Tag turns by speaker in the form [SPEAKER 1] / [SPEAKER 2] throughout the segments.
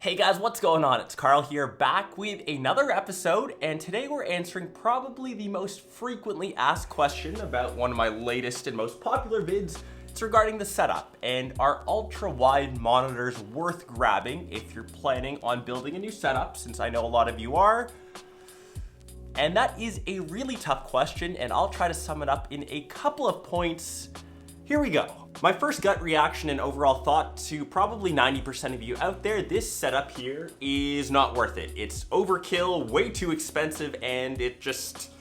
[SPEAKER 1] Hey guys, what's going on? It's Karl here, back with another episode, and today we're answering probably the most frequently asked question about one of my latest and most popular vids. It's regarding the setup, and are ultra-wide monitors worth grabbing if you're planning on building a new setup, since I know a lot of you are? And that is a really tough question, and I'll try to sum it up in a couple of points. Here we go. My first gut reaction and overall thought to probably 90% of you out there, this setup here is not worth it. It's overkill, way too expensive, and it just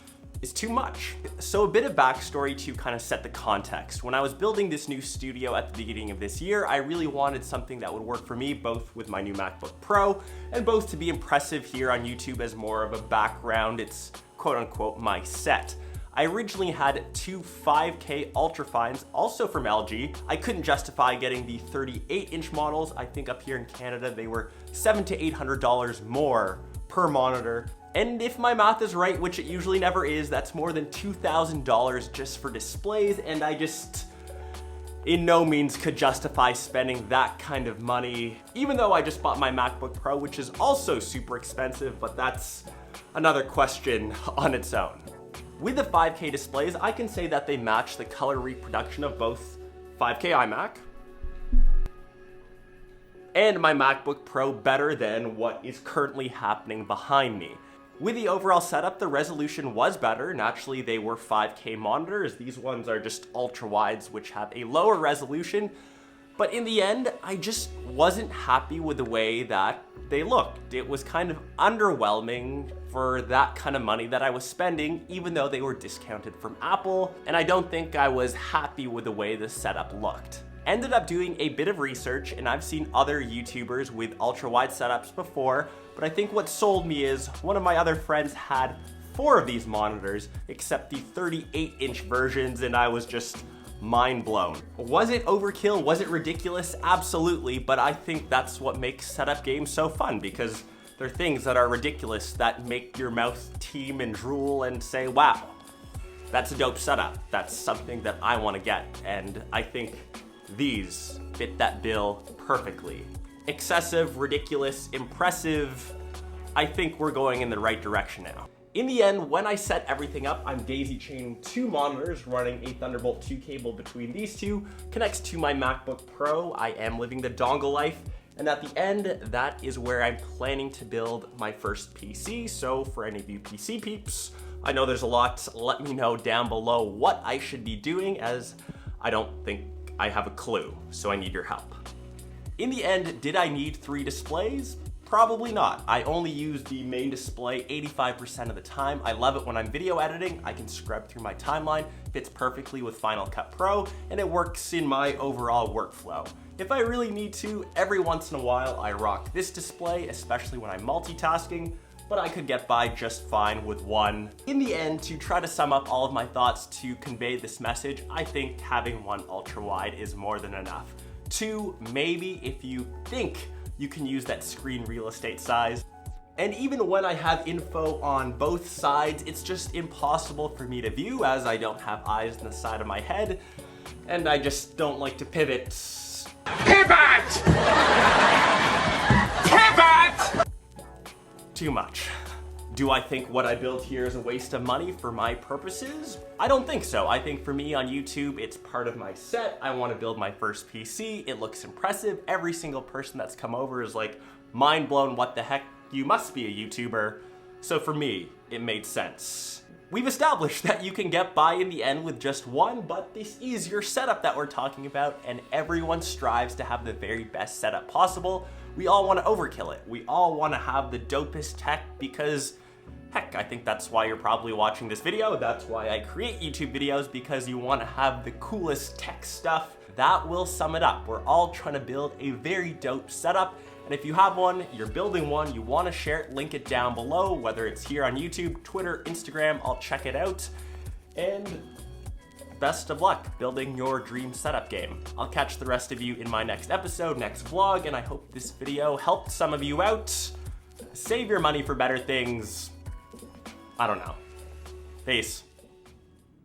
[SPEAKER 1] is too much. So a bit of backstory to kind of set the context. When I was building this new studio at the beginning of this year, I really wanted something that would work for me, both with my new MacBook Pro and both to be impressive here on YouTube as more of a background. It's quote unquote my set. I originally had two 5K Ultrafines, also from LG. I couldn't justify getting the 38-inch models. I think up here in Canada, they were $700 to $800 more per monitor. And if my math is right, which it usually never is, that's more than $2,000 just for displays, and I just in no means could justify spending that kind of money, even though I just bought my MacBook Pro, which is also super expensive, but that's another question on its own. With the 5K displays, I can say that they match the color reproduction of both 5K iMac and my MacBook Pro better than what is currently happening behind me. With the overall setup, the resolution was better. Naturally, they were 5K monitors. These ones are just ultra-wides, which have a lower resolution. But in the end, I just wasn't happy with the way that they looked. It was kind of underwhelming for that kind of money that I was spending, even though they were discounted from Apple, and I don't think I was happy with the way the setup looked. Ended up doing a bit of research, and I've seen other YouTubers with ultra-wide setups before, but I think what sold me is one of my other friends had 4 of these monitors, except the 38-inch versions, and I was just mind blown. Was it overkill? Was it ridiculous? Absolutely, but I think that's what makes setup games so fun, because they're things that are ridiculous that make your mouth teem and drool and say, wow, that's a dope setup. That's something that I want to get, and I think these fit that bill perfectly. Excessive, ridiculous, impressive. I think we're going in the right direction now. In the end, when I set everything up, I'm daisy chaining 2 monitors, running a Thunderbolt 2 cable between these two, connects to my MacBook Pro. I am living the dongle life, and at the end, that is where I'm planning to build my first PC. So for any of you PC peeps, I know there's a lot. Let me know down below what I should be doing, as I don't think I have a clue, so I need your help. In the end, did I need 3 displays? Probably not. I only use the main display 85% of the time. I love it when I'm video editing. I can scrub through my timeline, fits perfectly with Final Cut Pro, and it works in my overall workflow. If I really need to, every once in a while, I rock this display, especially when I'm multitasking, but I could get by just fine with one. In the end, to try to sum up all of my thoughts to convey this message, I think having 1 ultra-wide is more than enough. 2, maybe if you think you can use that screen real estate size. And even when I have info on both sides, it's just impossible for me to view, as I don't have eyes in the side of my head, and I just don't like to pivot. Pivot! Pivot! Too much. Do I think what I build here is a waste of money for my purposes? I don't think so. I think for me on YouTube, it's part of my set. I want to build my first PC. It looks impressive. Every single person that's come over is like, mind blown, what the heck? You must be a YouTuber. So for me, it made sense. We've established that you can get by in the end with just 1, but this is your setup that we're talking about, and everyone strives to have the very best setup possible. We all want to overkill it. We all want to have the dopest tech because, heck, I think that's why you're probably watching this video. That's why I create YouTube videos, because you want to have the coolest tech stuff. That will sum it up. We're all trying to build a very dope setup. And if you have one, you're building one, you want to share it, link it down below, whether it's here on YouTube, Twitter, Instagram, I'll check it out. And best of luck building your dream setup game. I'll catch the rest of you in my next episode, next vlog, and I hope this video helped some of you out. Save your money for better things. I don't know. Peace.